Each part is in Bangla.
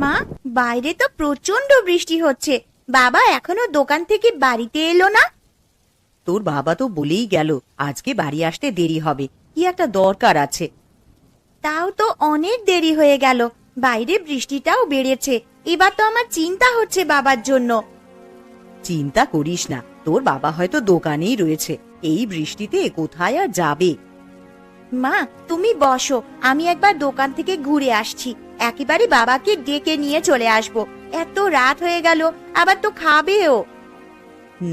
মা, বাইরে তো প্রচন্ড বৃষ্টি হচ্ছে। বাবা এখনো দোকান থেকে বাড়িতে এলো না। তোর বাবা তো বলেই গেল আজকে বাড়ি আসতে দেরি হবে, কি একটা দরকার আছে। তাও তো অনেক দেরি হয়ে গেল, বাইরে বৃষ্টিটাও বেড়েছে। এবার তো আমার চিন্তা হচ্ছে বাবার জন্য। চিন্তা করিস না, তোর বাবা হয়তো দোকানেই রয়েছে, এই বৃষ্টিতে কোথায় আর যাবে। মা, তুমি বসো, আমি একবার দোকান থেকে ঘুরে আসছি। একেবারে বাবাকে ডেকে নিয়ে চলে আসবো। এত রাত হয়ে গেল, আবার তো খাবেও।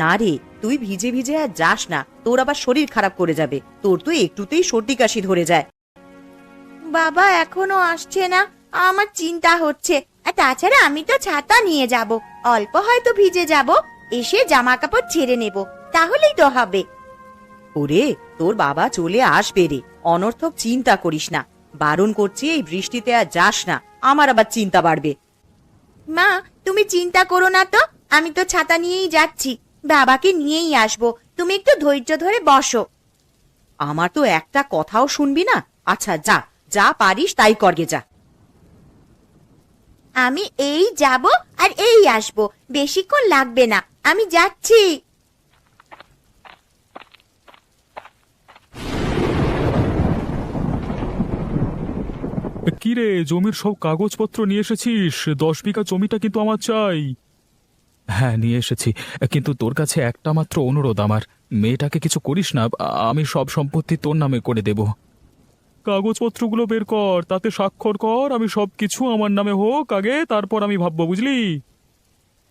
না রে, তুই ভিজে ভিজে আর যাস না, তোর আবার শরীর খারাপ করে যাবে। তোর তো একটুতেই সর্দি কাশি ধরে যায়। বাবা এখনো আসছে না, আমার চিন্তা হচ্ছে। আর তাছাড়া আমি তো ছাতা নিয়ে যাব, অল্প হয়তো ভিজে যাব, এসে জামা কাপড় ছেড়ে নেব, তাহলেই তো হবে। ওরে, তোর বাবা চলে আসবে রে, অনর্থক চিন্তা করিস না। বারণ করছি, এই বৃষ্টিতে আর যাস না, আমার আবার চিন্তা বাড়বে। মা, তুমি চিন্তা করো না তো, আমি তো ছাতা নিয়েই যাচ্ছি, বাবাকে নিয়েই আসবো। তুমি একটু ধৈর্য ধরে বসো। আমার তো একটা কথাও শুনবি না। আচ্ছা যা, যা পারিস তাই করগে যা। আমি এই যাব আর এই আসবো, বেশিক্ষণ লাগবে না, আমি যাচ্ছি। কি রে, জমির সব কাগজপত্র নিয়ে এসেছিস? 10 বিঘা জমিটা কিন্তু আমার চাই। হ্যাঁ, নিয়ে এসেছি, কিন্তু তোর কাছে একটা মাত্র অনুরোধ আমার, মেয়েটাকে কিছু করিস না, আমি সব সম্পত্তি তোর নামে করে দেব। কাগজপত্রগুলো বের কর, তাতে স্বাক্ষর কর, আমি সব কিছু আমার নামে হোক আগে, তারপর আমি ভাববো, বুঝলি?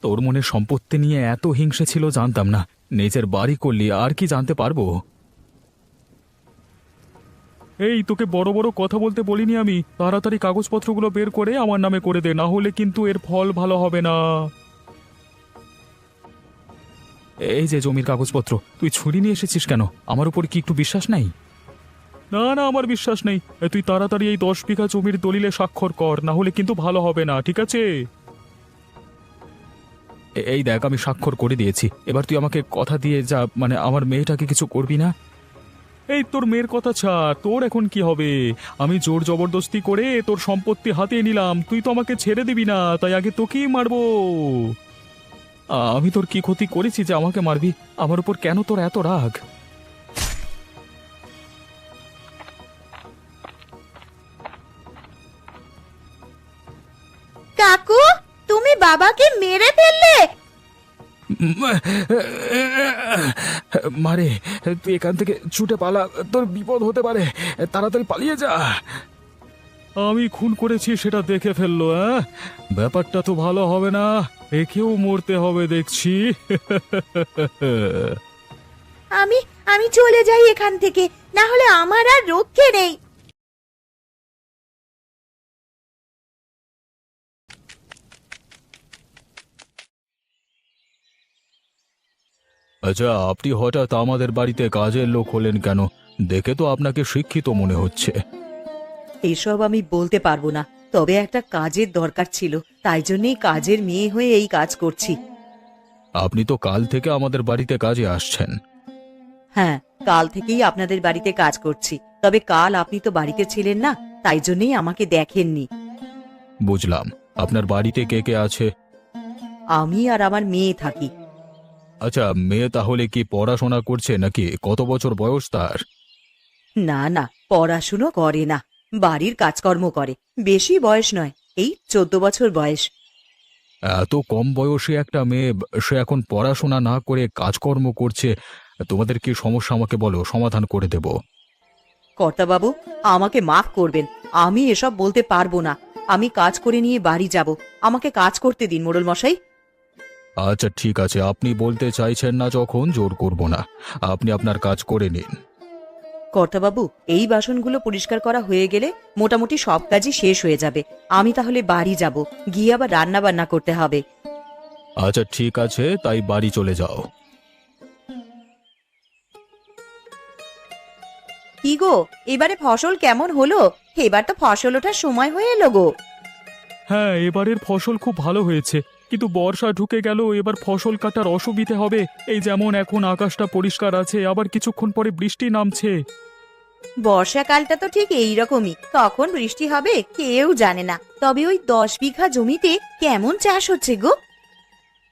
তোর মনে সম্পত্তি নিয়ে এত হিংসে ছিল জানতাম না, নিজের বাড়ি করলি, আর কি জানতে পারবো। এই, তোকে বড় বড় কথা বলতে বলিনি আমি। তাড়াতাড়ি কাগজপত্রগুলো বের করে আমার নামে করে দে, না হলে কিন্তু এর ফল ভালো হবে না। এই যে জমির কাগজপত্র, তুই ছুরি নিয়ে এসেছিস কেন? আমার উপর কি একটু বিশ্বাস নাই? না না, আমার বিশ্বাস নেই। তুই তাড়াতাড়ি এই 10 বিঘা জমির দলিলে স্বাক্ষর কর, না হলে কিন্তু ভালো হবে না, ঠিক আছে? এই দেখ, আমি স্বাক্ষর করে দিয়েছি, এবার তুই আমাকে কথা দিয়ে যা, মানে আমার মেয়েটাকে কিছু করবি না। এই, তোর মেয়ের কথা ছাড়, তোর এখন কি হবে? আমি জোর জবরদস্তি করে তোর সম্পত্তি হাতিয়ে নিলাম, তুই তো আমাকে ছেড়ে দিবি না, তাই আগে তোকেই মারবো। আমি তোর কি ক্ষতি করেছি যে আমাকে মারবি? আমার উপর কেন তোর এত রাগ? কাকু, তুমি বাবাকে মেরে ফেললে? মারে, তুই এখান থেকে ছুটে পালা, তোর বিপদ হতে পারে, তাড়াতাড়ি পালিয়ে যা। আমি খুন করেছি সেটা দেখে ফেললো, হ্যাঁ? ব্যাপারটা তো ভালো হবে না, একেও মরতে হবে দেখছি। আমি আমি চলে যাই এখান থেকে, না হলে আমার আর রক্ষে নেই। আচ্ছা, আপনি হঠাৎ আমাদের বাড়িতে কাজের লোক হলেন কেন? দেখে তো আপনাকে শিক্ষিত মনে হচ্ছে। এসব আমি বলতে পারবো না, তবে একটা কাজের দরকার ছিল, তাই জন্যই কাজের মেয়ে হয়ে এই কাজ করছি। আপনি তো কাল থেকে আমাদের বাড়িতে কাজে আসছেন। হ্যাঁ, কাল থেকেই আপনাদের বাড়িতে কাজ করছি, তবে কাল আপনি তো বাড়িতে ছিলেন না, তাই জন্যই আমাকে দেখেননি। বুঝলাম। আপনার বাড়িতে কে কে আছে? আমি আর আমার মেয়ে থাকি। আচ্ছা, মেয়ে তাহলে কি পড়াশোনা করছে নাকি? কত বছর বয়স তার? না না, পড়াশুনো করে না, বাড়ির কাজকর্ম করে। বেশি বয়স নয়, এই 14 বছর বয়স। এত কম বয়সে একটা মেয়ে, সে এখন পড়াশোনা না করে কাজকর্ম করছে, তোমাদের কি সমস্যা আমাকে বলো, সমাধান করে দেব। কর্তাবাবু, আমাকে মাফ করবেন, আমি এসব বলতে পারবো না। আমি কাজ করে নিয়ে বাড়ি যাব, আমাকে কাজ করতে দিন মোড়ল মশাই। আচ্ছা ঠিক আছে, আপনি বলতে চাইছেন না যখন, জোর করব না, আপনি আপনার কাজ করে নিন। কর্তাবাবু, এই বাসনগুলো পরিষ্কার করা হয়ে গেলে মোটামুটি সব কাজই শেষ হয়ে যাবে। আমি তাহলে বাড়ি যাব, গিয়ে আবার রান্না বান্না করতে হবে। আচ্ছা ঠিক আছে, তাই বাড়ি চলে যাও। কি গো, এবারে ফসল কেমন হলো? এবার তো ফসল ওঠার সময় হয়ে এলো গো। হ্যাঁ, এবারের ফসল খুব ভালো হয়েছে, কিন্তু বর্ষা ঢুকে গেল, এবার ফসল কাটার অসুবিধে হবে। এই যেমন এখন আকাশটা পরিষ্কার আছে, আবার কিছুক্ষণ পরে বৃষ্টি নামছে। বর্ষাকালটা তো ঠিক এইরকমই, কখন বৃষ্টি হবে কেউ জানে না। তবে ওই 10 বিঘা জমিতে কেমন চাষ হচ্ছে গো?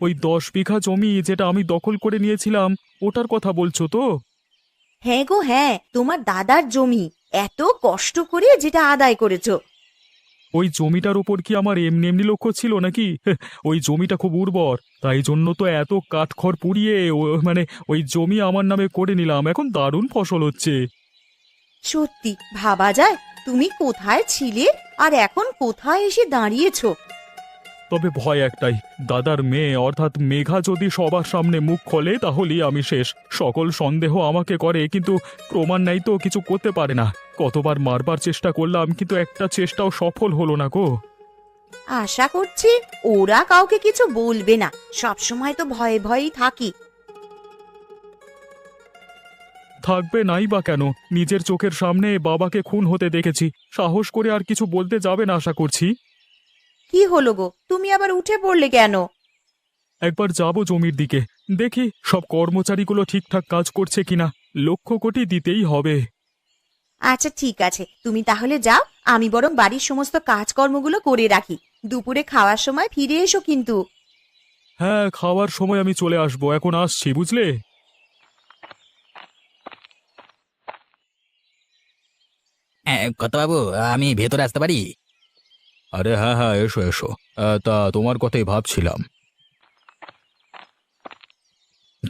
ওই 10 বিঘা জমি যেটা আমি দখল করে নিয়েছিলাম, ওটার কথা বলছো তো? হ্যাঁ গো হ্যাঁ, তোমার দাদার জমি, এত কষ্ট করে যেটা আদায় করেছো। ওই জমিটার উপর কি আমার এমনি এমনি লক্ষ্য ছিল নাকি? ওই জমিটা খুব উর্বর, তাই জন্য তো এত কাঠখড় পুড়িয়ে মানে ওই জমি আমার নামে করে নিলাম, এখন দারুণ ফসল হচ্ছে। সত্যি ভাবা যায়, তুমি কোথায় ছিলে আর এখন কোথায় এসে দাঁড়িয়েছো। তবে ভয় একটাই, দাদার মেয়ে অর্থাৎ মেঘা যদি সবার সামনে মুখ খোলে তাহলেই আমি শেষ। সকল সন্দেহ আমাকে করে, কিন্তু প্রমাণ নাই তো কিছু করতে পারে না। কতবার মারবার চেষ্টা করলাম, কিন্তু একটা চেষ্টাও সফল হলো না গো। আশা করছি ওরা কাউকে কিছু বলবে না, সব সময় তো ভয়ে ভয়েই থাকি। থাকবে নাই বা কেন, নিজের চোখের সামনে বাবাকে খুন হতে দেখেছি, সাহস করে আর কিছু বলতে যাবে না আশা করছি। কি হলো গো, তুমি আবার উঠে পড়লে কেন? একবার যাব জমির দিকে, দেখি সব কর্মচারীগুলো ঠিকঠাক কাজ করছে কিনা, লক্ষ কোটি দিতেই হবে। আচ্ছা ঠিক আছে, তুমি তাহলে যাও, আমি বরং বাড়ির সমস্ত কাজকর্মগুলো করে রাখি। দুপুরে খাওয়ার সময় ফিরে এসো কিন্তু। হ্যাঁ, খাওয়ার সময় আমি চলে আসবো, এখন আসছি বুঝলে। বাবু, আমি ভেতরে আসতে পারি? আরে হ্যাঁ হ্যাঁ, এসো এসো। তা তোমার কথাই ভাবছিলাম।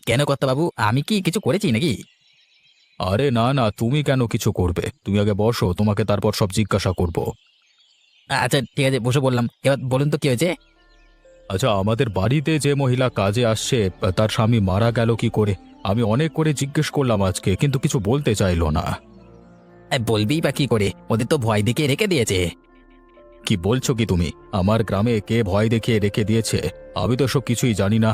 কেন বাবু, আমি কি কিছু করেছি নাকি? আরে না না, তুমি কেন কিছু করবে? তুমি আগে বসো, তোমাকে তারপর সব জিজ্ঞাসা করব। আচ্ছা ঠিক আছে, বসে বললাম, এবার বলুন তো কি হয়েছে। আচ্ছা, আমাদের বাড়িতে যে মহিলা কাজে আসছে তার স্বামী মারা গেল কি করে? আমি অনেক করে জিজ্ঞেস করলাম আজকে, কিন্তু কিছু বলতে চাইলো না। বলবি বা কি করে, ওদের তো ভয় দেখিয়ে রেখে দিয়েছে। কি বলছো কি তুমি? আমার গ্রামে কে ভয় দেখিয়ে রেখে দিয়েছে? আমি তো সব কিছুই জানি না।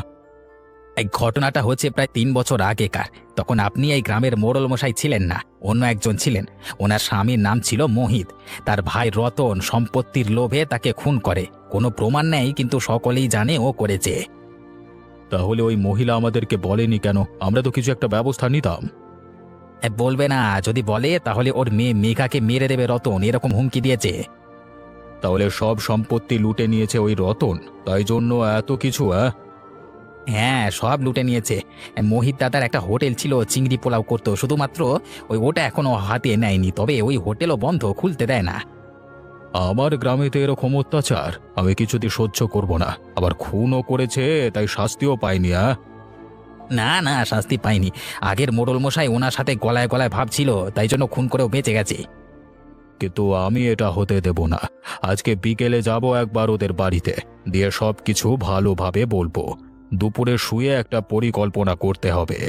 এই ঘটনাটা হচ্ছে প্রায় 3 বছর আগেকার। তখন আপনি এই গ্রামের মোড়ল মশাই ছিলেন না, অন্য একজন ছিলেন। ওনার স্বামীর নাম ছিল মোহিত। তার ভাই রতন সম্পত্তির লোভে তাকে খুন করে। কোনো প্রমাণ নেই, কিন্তু সকলেই জানে ও করেছে। তাহলে ওই মহিলা আমাদেরকে বলেনি কেন? আমরা তো কিছু একটা ব্যবস্থা নিতাম। বলবে না, যদি বলে তাহলে ওর মেয়ে মেঘাকে মেরে দেবে রতন, এরকম হুমকি দিয়েছে। তাহলে সব সম্পত্তি লুটে নিয়েছে ওই রতন, তাই জন্য এত কিছু? হ্যাঁ, সব লুটে নিয়েছে। মোহিত দাদার একটা হোটেল ছিল, চিংড়ি পোলাও করতো, শুধুমাত্র ওটা এখনো হাতে নেয়নি। তবে ওই হোটেলও বন্ধ, খুলতে দেয় না। আমার গ্রামে তো এরকম অত্যাচার আমি কিছুতে সহ্য করব না। আবার খুনও করেছে, তাই শাস্তিও পাইনি। না না, শাস্তি পায়নি। আগের মোড়ল মশাই ওনার সাথে গলায় গলায় ভাবছিল, তাই জন্য খুন করেও বেঁচে গেছে। কিন্তু আমি এটা হতে দেব না। আজকে বিকেলে যাব একবার ওদের বাড়িতে, দিয়ে সব কিছু ভালোভাবে বলবো। দুপুরে শুয়ে একটা পরিকল্পনা করতে হবে।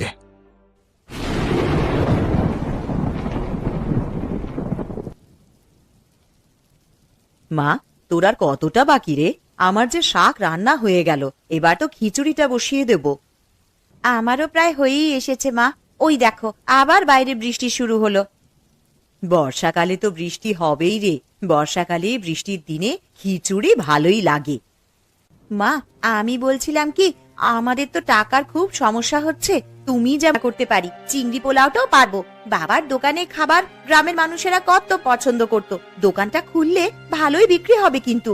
মা, তোর আর কতটা বাকি রে? আমার যে শাক রান্না হয়ে গেল, এবার তো খিচুড়িটা বসিয়ে দেব। আমারও প্রায় হয়েই এসেছে মা। ওই দেখো, আবার বাইরে বৃষ্টি শুরু হলো। বর্ষাকালে তো বৃষ্টি হবেই রে। বর্ষাকালে বৃষ্টির দিনে খিচুড়ি ভালোই লাগে। মা, আমি বলছিলাম কি, আমাদের তো টাকার খুব সমস্যা হচ্ছে। তুমি যা করতে পারি, চিংড়ি পোলাওটাও পারবো। বাবার দোকানে খাবার গ্রামের মানুষেরা কত পছন্দ করত। দোকানটা খুললে ভালোই বিক্রি হবে কিন্তু।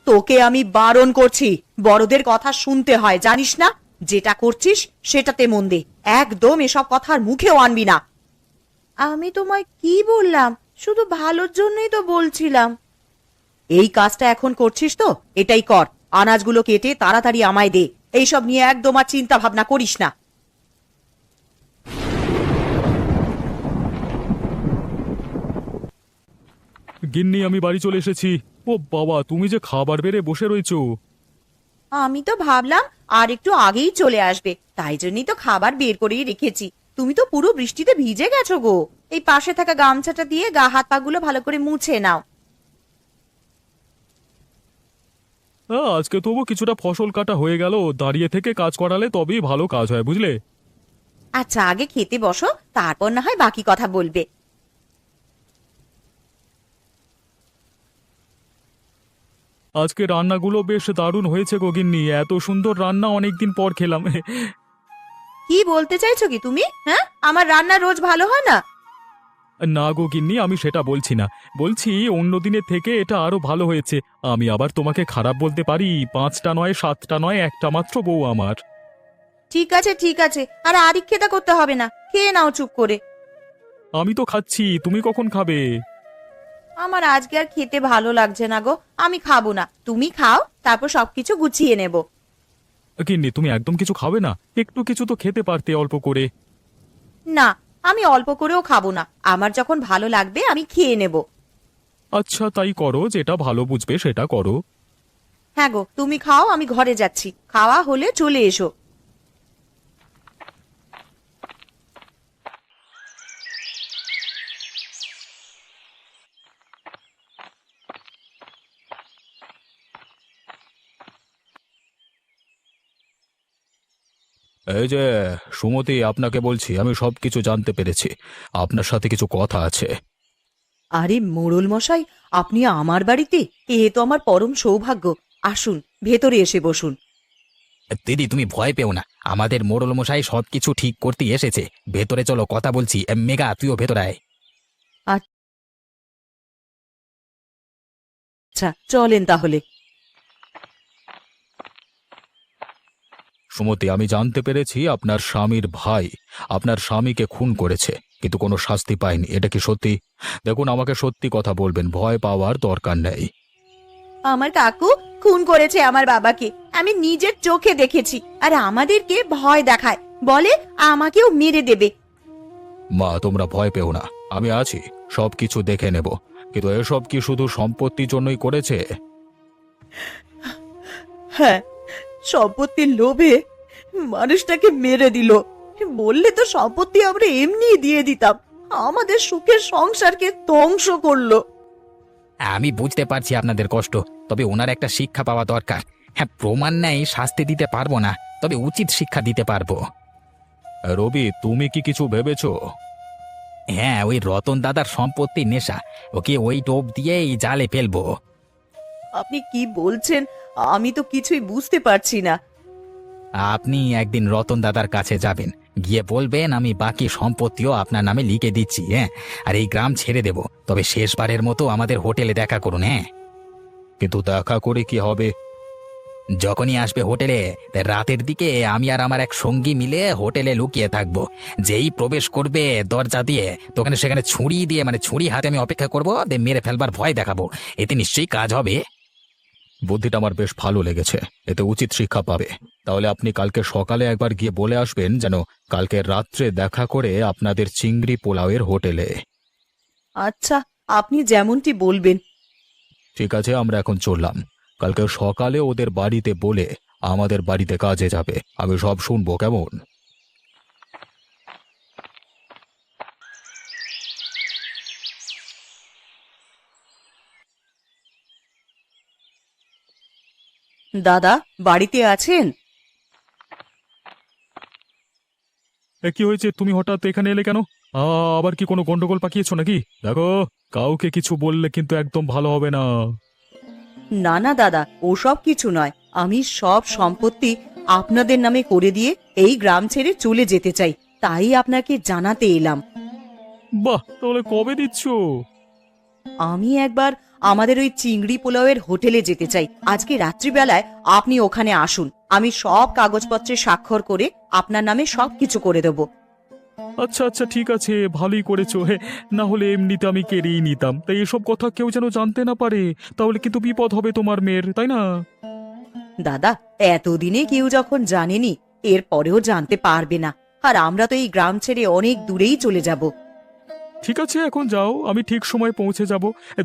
তোকে আমি বারণ করছি, বড়দের কথা শুনতে হয় জানিস না? যেটা করছিস সেটাতে মন দে, একদম এসব কথার মুখেও আনবি না। আমি তোমায় কি বললাম? শুধু ভালোর জন্যই তো বলছিলাম। এই কাজটা এখন করছিস তো, এটাই কর। আনাজগুলো কেটে তাড়াতাড়ি আমায় দে। এইসব নিয়ে একদম আর চিন্তা ভাবনা করিস না। গিন্নি, আমি বাড়ি চলে এসেছি। ও বাবা, তুমি যে খাবার বেড়ে বসে রয়েছো। আমি তো ভাবলাম আর একটু আগেই চলে আসবে, তাই জন্যই তো খাবার বের করেই রেখেছি। তুমি তো পুরো বৃষ্টিতে ভিজে গেছো গো। এই পাশে থাকা গামছাটা দিয়ে গা হাত পা গুলো ভালো করে মুছে নাও। আজকে তবু কিছুটা ফসল কাটা হয়ে গেল। দাঁড়িয়ে থেকে কাজ করালে তবেই ভালো কাজ হয়, বুঝলে। আচ্ছা, আগে খেতে বসো, তারপর না হয় বাকি কথা বলবে। আজকে রান্নাগুলো বেশ দারুণ হয়েছে গো গিন্নি, এত সুন্দর রান্না অনেকদিন পর খেলাম। কি বলতে চাইছো কি তুমি? হ্যাঁ, আমার রান্না রোজ ভালো হয় না? না গো গিন্নি, আমি সেটা বলছি না। বলছি অন্য দিনের থেকে এটা আরো ভালো হয়েছে। আমি আবার তোমাকে খারাপ বলতে পারি? 5টা নয়, 7টা নয়, একটা মাত্র বউ আমার। ঠিক আছে ঠিক আছে, আর আদিক্ষেতা করতে হবে না, খেয়ে নাও চুপ করে। আমি তো খাচ্ছি, তুমি কখন খাবে? আমার আজকে আর খেতে ভালো লাগছে না গো, আমি খাবো না, তুমি খাও, তারপর সবকিছু গুছিয়ে নেব। গিন্নি, তুমি একদম কিছু খাবে না? একটু কিছু তো খেতে পারতে অল্প করে। না, আমি অল্প করেও খাবো না, আমার যখন ভালো লাগবে আমি খেয়ে নেব। আচ্ছা তাই করো, যেটা ভালো বুঝবে সেটা করো। হ্যাঁ গো, তুমি খাও, আমি ঘরে যাচ্ছি, খাওয়া হলে চলে এসো। এই যে সুমতি, আপনাকে বলছি, আমি সবকিছু জানতে পেরেছি। আপনার সাথে কিছু কথা আছে। আরে মোড়ল মশাই, আপনি আমার বাড়িতে? এ তো আমার পরম সৌভাগ্য। আসুন, ভেতরে এসে বসুন। দিদি, তুমি ভয় পেও না, আমাদের মোড়ল মশাই সবকিছু ঠিক করতে এসেছে। ভেতরে চলো, কথা বলছি। মেঘা, তুইও ভেতরে আয়। আচ্ছা, চলেন তাহলে। সুমতি, আমি জানতে পেরেছি আপনার স্বামীর ভাই আপনার স্বামীকে খুন করেছে, কিন্তু কোনো শাস্তি পায়নি। এটা কি সত্যি? দেখুন, আমাকে সত্যি কথা বলবেন, ভয় পাওয়ার দরকার নেই। আমার কাকু খুন করেছে আমার বাবাকে, আমি নিজের চোখে দেখেছি, আর আমাদেরকে ভয় দেখায়, বলে আমাকেও মেরে দেবে। মা, তোমরা ভয় পেও না, আমি আছি, সবকিছু দেখে নেব। কিন্তু এসব কি শুধু সম্পত্তির জন্যই করেছে? হ্যাঁ, সম্পত্তির লোভে মানুষটাকে মেরে দিল। বললে তো সম্পত্তি আমরা এমনি দিয়ে দিতাম। আমাদের সুখের সংসারকে ধ্বংস করলো। আমি বুঝতে পারছি আপনাদের কষ্ট, তবে ওনার একটা শিক্ষা পাওয়া দরকার। হ্যাঁ, প্রমাণ নেই, শাস্তি দিতে পারবো না, তবে উচিত শিক্ষা দিতে পারবো। রবি, তুমি কি কিছু ভেবেছো? হ্যাঁ, ওই রতন দাদার সম্পত্তির নেশা, ওকে ওই টোপ দিয়ে এই জালে ফেলবো। আপনি কি বলছেন? আমি তো কিছুই বুঝতে পারছি না। আপনি একদিন রতন দাদার কাছে যাবেন, গিয়ে বলবেন আমি বাকি সম্পত্তিও আপনার নামে লিখে দিচ্ছি। হ্যাঁ, আর এই গ্রাম ছেড়ে দেব, তবে শেষবারের মতো আমাদের হোটেলে দেখা করুন। হ্যাঁ, কিন্তু দেখা করে কি হবে? যখনই আসবে হোটেলে, তাই রাতের দিকে আমি আর আমার এক সঙ্গী মিলে হোটেলে লুকিয়ে থাকবো। যেই প্রবেশ করবে দরজা দিয়ে, তোখানে সেখানে ছুরি দিয়ে, মানে ছুরি হাতে আমি অপেক্ষা করবো, দিয়ে মেরে ফেলবার ভয় দেখাবো। এতে নিশ্চয়ই কাজ হবে। বুদ্ধিটা আমার বেশ ভালো লেগেছে, এতে উচিত শিক্ষা পাবে। তাহলে আপনি কালকে সকালে একবার গিয়ে বলে আসবেন যেন কালকে রাত্রে দেখা করে আপনাদের চিংড়ি পোলাওয়ের হোটেলে। আচ্ছা, আপনি যেমনটি বলবেন। ঠিক আছে, আমরা এখন চললাম। কালকে সকালে ওদের বাড়িতে বলে আমাদের বাড়িতে কাজে যাবে, আমি সব শুনবো, কেমন? দাদা, বাড়িতে আছেন? কি হয়েছে? তুমি হঠাৎ এখানে এলে কেন? আবার কি কোনো গন্ডগোল পাকিয়েছো নাকি? দেখো, কাউকে কিছু বললে কিন্তু একদম ভালো হবে না। না না দাদা, ওসব কিছু নয়। আমি সব সম্পত্তি আপনাদের নামে করে দিয়ে এই গ্রাম ছেড়ে চলে যেতে চাই, তাই আপনাকে জানাতে এলাম। বাহ, তাহলে কবে দিচ্ছ? আমি একবার আমাদের ওই চিংড়ি পোলাওয়ের হোটেলে যেতে চাই। আজকে রাত্রিবেলায় আপনি ওখানে আসুন, আমি সব কাগজপত্রে স্বাক্ষর করে আপনার নামে সবকিছু করে দেব। আচ্ছা আচ্ছা, ঠিক আছে, ভালোই করেছো। হে, না হলে এমনিতে আমি কেড়েই নিতাম। তাই এসব কথা কেউ যেন জানতে না পারে, তাহলে কিন্তু বিপদ হবে তোমার মেয়ের, তাই না? দাদা, এতদিনে কেউ যখন জানেনি, এর পরেও জানতে পারবে না। আর আমরা তো এই গ্রাম ছেড়ে অনেক দূরেই চলে যাব। ঠিক আছে, এখন যাও, আমি ঠিক সময় পৌঁছে যাব।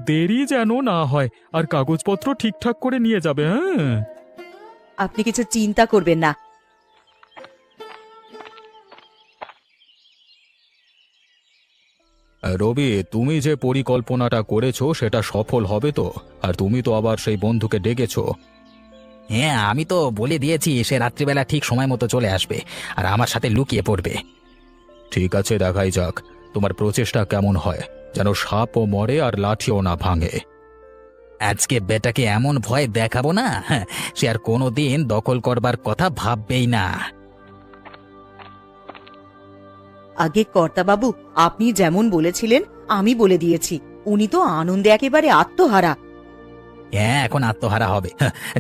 দেরি যেন না হয়, আর কাগজপত্র ঠিকঠাক করে নিয়ে যাবে। হ্যাঁ, আপনি কিছু চিন্তা করবেন না। রবি, তুমি যে পরিকল্পনাটা করেছো সেটা সফল হবে তো? আর তুমি তো আবার সেই বন্ধুকে ডেকেছো। হ্যাঁ, আমি তো বলে দিয়েছি সে রাত্রিবেলা ঠিক সময় মতো চলে আসবে আর আমার সাথে লুকিয়ে পড়বে। ঠিক আছে, দেখাই যাক তোমার প্রচেষ্টা কেমন হয়, যেন সাপও মরে আর লাঠিও না ভাঙে। আজকে বেটাকে এমন ভয় দেখাবো না, হ্যাঁ, সে আর কোনোদিন দখল করবার কথা ভাববেই না। আগে কর্তাবাবু, আপনি যেমন বলেছিলেন আমি বলে দিয়েছি। উনি তো আনন্দে একেবারে আত্মহারা। হ্যাঁ, এখন আত্মহারা হবে।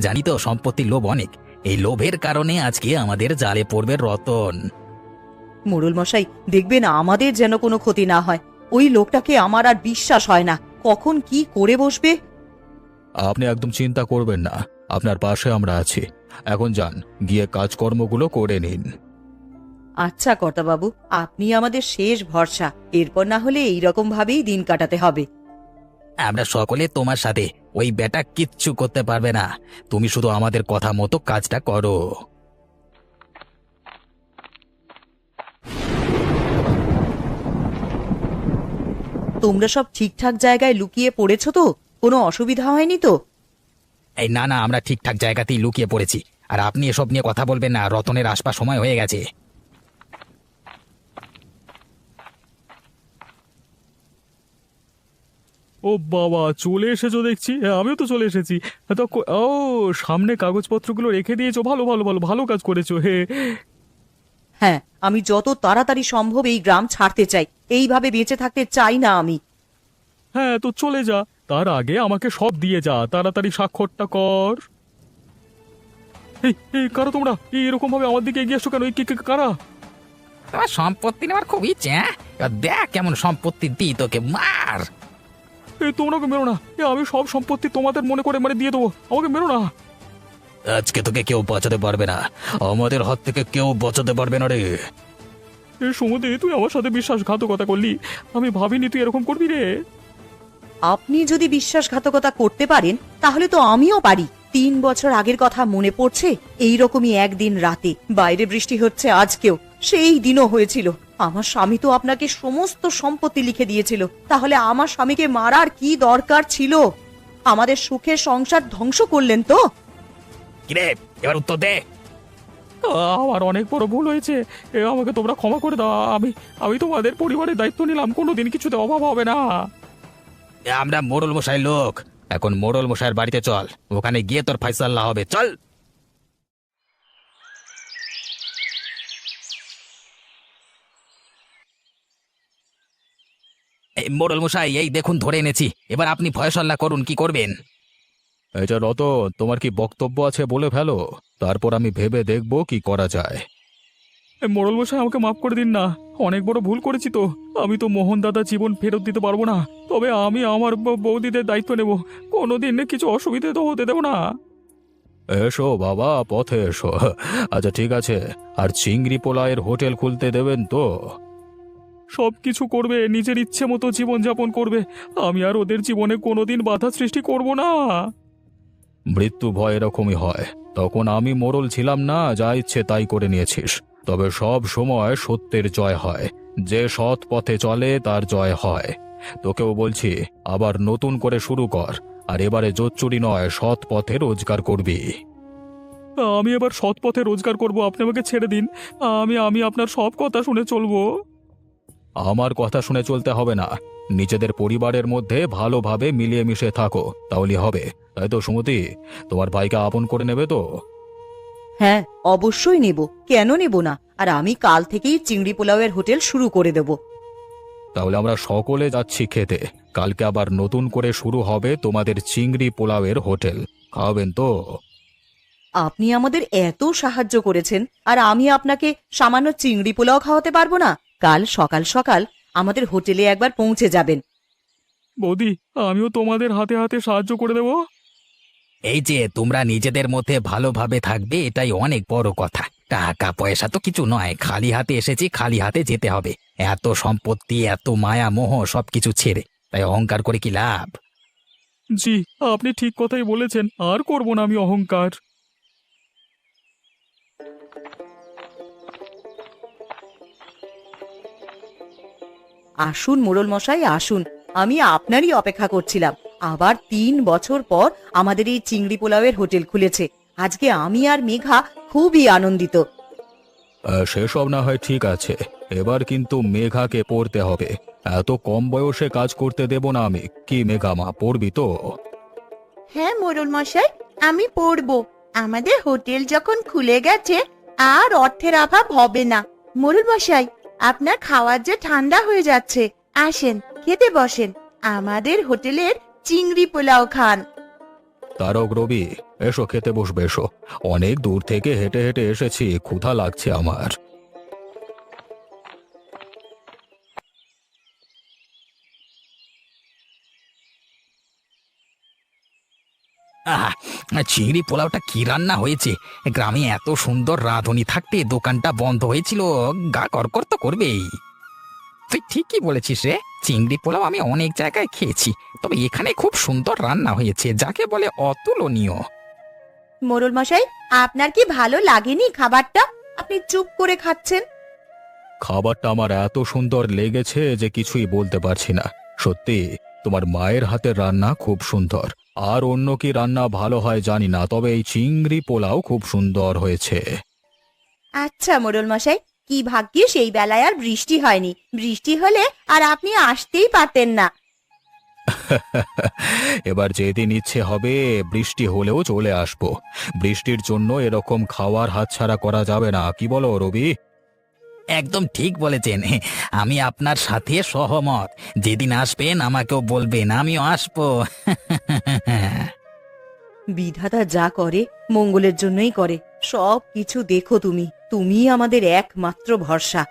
জানি তো সম্পত্তির লোভ অনেক, এই লোভের কারণে আজকে আমাদের জালে পড়বে রতন। মোড়ল মশাই, দেখবেন আমাদের যেন কোনো ক্ষতি না হয়। ওই লোকটাকে আমার আর বিশ্বাস হয় না, কখন কি করে বসবে। আপনি একদম চিন্তা করবেন না, আপনার পাশে আমরা আছি। এখন যান, গিয়ে কাজকর্মগুলো করে নিন। আচ্ছা কর্তাবাবু, আপনি আমাদের শেষ ভরসা। এরপর না হলে এইরকম ভাবেই দিন কাটাতে হবে। আমরা সকলে তোমার সাথে, ওই বেটা কিচ্ছু করতে পারবে না। তুমি শুধু আমাদের কথা মতো কাজটা করো। তোমরা সব ঠিকঠাক জায়গায় লুকিয়ে পড়েছো তো? কোনো অসুবিধা হয়নি তো? এই না না, আমরা ঠিকঠাক জায়গাতেই লুকিয়ে পড়েছি। আর আপনি এসব নিয়ে কথা বলবেন না, রতনের আসবার সময় হয়ে গেছে। ও বাবা, চলে এসেছো দেখছি। আমিও তো চলে এসেছি। তো ও, সামনে কাগজপত্রগুলো রেখে দিয়েছো, ভালো ভালো ভালো ভালো কাজ করেছো। হ্যাঁ, আমি যত তাড়াতাড়ি সম্ভব এই গ্রাম ছাড়তে চাই। এইভাবে বেঁচে থাকতে চাই না আমি। হ্যাঁ, তো চলে যা, তার আগে আমাকে সব দিয়ে যা। তাড়াতাড়ি স্বাক্ষরটা কর। এই কারা তোমরা? এরকম ভাবে আমার দিকে এগিয়ে আসছো কেন? কারা? তোমার সম্পত্তি নেওয়ার খুব ইচ্ছে, হ্যাঁ? এবার দেখ কেমন সম্পত্তি দিই তোকে, মার। তোমরা ওকে মেরো না। আমি সব সম্পত্তি তোমাদের মনে করে দিয়ে দেবো। আমাকে মেরো না। আজকে তোকে কেউ বাঁচাতে পারবে না, আমাদের হাত থেকে কেউ বাঁচাতে পারবে না রে। সুমতি, তুই আমার সাথে বিশ্বাসঘাতকতা করলি। আমি ভাবিনি তুই এরকম করবি রে। আপনি যদি বিশ্বাসঘাতকতা করতে পারেন তাহলে তো আমিও পারি। 3 বছর আগের কথা মনে পড়ছে? এইরকমই একদিন রাতে বাইরে বৃষ্টি হচ্ছে, আজকেও সেই দিনও হয়েছিল। আমার স্বামী তো আপনাকে সমস্ত সম্পত্তি লিখে দিয়েছিল। তাহলে আমার স্বামীকে মারার কি দরকার ছিল? আমাদের সুখের সংসার ধ্বংস করলেন তো। কিরে, এবার উত্তর দে। আমার অনেক বড় ভুল হয়েছে। আমাকে তোমরা ক্ষমা করে দাও। আমি তোমাদের পরিবারের দায়িত্ব নিলাম, কোনোদিন কিছুতে অভাব হবে না। আমরা মোড়ল মশাই লোক, এখন মোড়ল মশাইয়ের বাড়িতে চল, ওখানে গিয়ে তোর ফাইসাল্লা হবে। চল। এই মোড়ল মশাই, এই দেখুন ধরে এনেছি। এবার আপনি ফয়সাল্লা করুন, কি করবেন? এটা রতন, তোমার কি বক্তব্য আছে বলে ফেলো, তারপর আমি ভেবে দেখব কি করা যায়। মোড়ল মশাই, আমাকে মাফ করে দিন না, অনেক বড় ভুল করেছি তো। আমি তো মোহন দাদা জীবন ফেরত দিতে পারবো না, তবে আমি আমার বৌদিদের দায়িত্ব নেব। কোনোদিন কিছু অসুবিধে তো হতে দেবো না। এসো বাবা, পথে এসো। আচ্ছা ঠিক আছে, আর চিংড়ি পোলায়ের হোটেল খুলতে দেবেন তো? সব কিছু করবে, নিজের ইচ্ছে মতো জীবন যাপন করবে। আমি আর ওদের জীবনে কোনোদিন বাধা সৃষ্টি করব না। মৃত্যু ভয় এরকমই হয়। তখন আমি মোড়ল ছিলাম না, যা ইচ্ছে তাই করে নিয়েছিস। তবে সব সময় সত্যের জয় হয়, যে সৎ পথে চলে তার জয় হয়। তোকেও বলছি, আবার নতুন করে শুরু কর, আর এবারে জোচ্চুরি নয়, সৎ পথে রোজগার করবি। আমি এবার সৎ পথে রোজগার করব, আপনি আমাকে ছেড়ে দিন। আমি আপনার সব কথা শুনে চলবো। আমার কথা শুনে চলতে হবে না, নিজেদের পরিবারের মধ্যে ভালোভাবে মিলিয়ে মিশে থাকো, তাহলে হবে। তাই তো সুমতি, তোমার ভাইকে আপন করে নেবে তো? হ্যাঁ, অবশ্যই নেব, কেন নেব না। আর আমি কাল থেকেই চিংড়ি পোলাওয়ের হোটেল শুরু করে দেব। তাহলে আমরা সকলে যাচ্ছি খেতে। কালকে আবার নতুন করে শুরু হবে তোমাদের চিংড়ি পোলাওয়ের হোটেল। খাওয়াবেন তো? আপনি আমাদের এত সাহায্য করেছেন, আর আমি আপনাকে সামান্য চিংড়ি পোলাও খাওয়াতে পারবো না? কাল সকাল সকাল আমাদের হোটেলে একবার পৌঁছে যাবেন। বৌদি, আমিও তোমাদের হাতে হাতে সাহায্য করে দেব। এই যে তোমরা নিজেদের মধ্যে ভালোভাবে থাকবে, এটাই অনেক বড় কথা। টাকা পয়সা তো কিছু নয়, খালি হাতে এসেছি, খালি হাতে যেতে হবে। এত সম্পত্তি, এত মায়া মোহ সবকিছু ছেড়ে, তাই অহংকার করে কি লাভ? জি, আপনি ঠিক কথাই বলেছেন, আর করব না আমি অহংকার। আসুন মোড়ল মশাই, আসুন। আমি আপনারই অপেক্ষা করছিলাম। আবার 3 বছর পর আমাদের এই চিংড়ি পোলাওয়ের হোটেল খুলেছে। আজকে আমি আর মেঘা খুবই আনন্দিত। সেসব না হয় ঠিক আছে, এবার কিন্তু মেঘাকে পড়তে হবে। এত কম বয়সে কাজ করতে দেব না আমি। কি মেঘা মা, পড়বি তো? হ্যাঁ মোড়ল মশাই, আমি পড়বো। আমাদের হোটেল যখন খুলে গেছে, আর অর্থের অভাব হবে না। মোড়ল মশাই, আপনার খাওয়ার যে ঠান্ডা হয়ে যাচ্ছে, আসেন খেতে বসেন, আমাদের হোটেলের চিংড়ি পোলাও খান। তারক, রবি, এসো খেতে বসবে, এসো। অনেক দূর থেকে হেঁটে হেঁটে এসেছি, ক্ষুধা লাগছে আমার। আহা, চিংড়ি পোলাওটা কি রান্না হয়েছে! গ্রামে এত সুন্দর রাঁধুনি থাকতে দোকানটা বন্ধ হয়েছিল, গা করকর তো করবেই। তুই ঠিকই বলেছিস রে, চিংড়ি পোলাও আমি অনেক জায়গায় খেয়েছি, তবে এখানে খুব সুন্দর রান্না হয়েছে, যাকে বলে অতুলনীয়। মোড়ল মশাই, আপনার কি ভালো লাগেনি খাবারটা? আপনি চুপ করে খাচ্ছেন। খাবারটা আমার এত সুন্দর লেগেছে যে কিছুই বলতে পারছি না। সত্যি তোমার মায়ের হাতের রান্না খুব সুন্দর। আর অন্য কি রান্না ভালো হয় জানি না, তবে এই চিংড়ি পোলাও খুব সুন্দর হয়েছে। আচ্ছা মোড়ল মশাই, কি ভাগ্যে সেই বেলায় আর বৃষ্টি হয়নি। বৃষ্টি হলে আর আপনি আসতেই পারতেন না। এবার যেদিন ইচ্ছে হবে বৃষ্টি হলেও চলে আসবো। বৃষ্টির জন্য এরকম খাওয়ার হাতছাড়া করা যাবে না, কি বলো রবি? একদম ঠিক বলেছেন, আমি আপনার সাথে সহমত। যেদিন আসবেন আমাকেও বলবেন, আমিও আসবো। বিধাতা যা করে মঙ্গলের জন্যই করে। সব কিছু দেখো তুমি, তুমিই আমাদের একমাত্র ভরসা।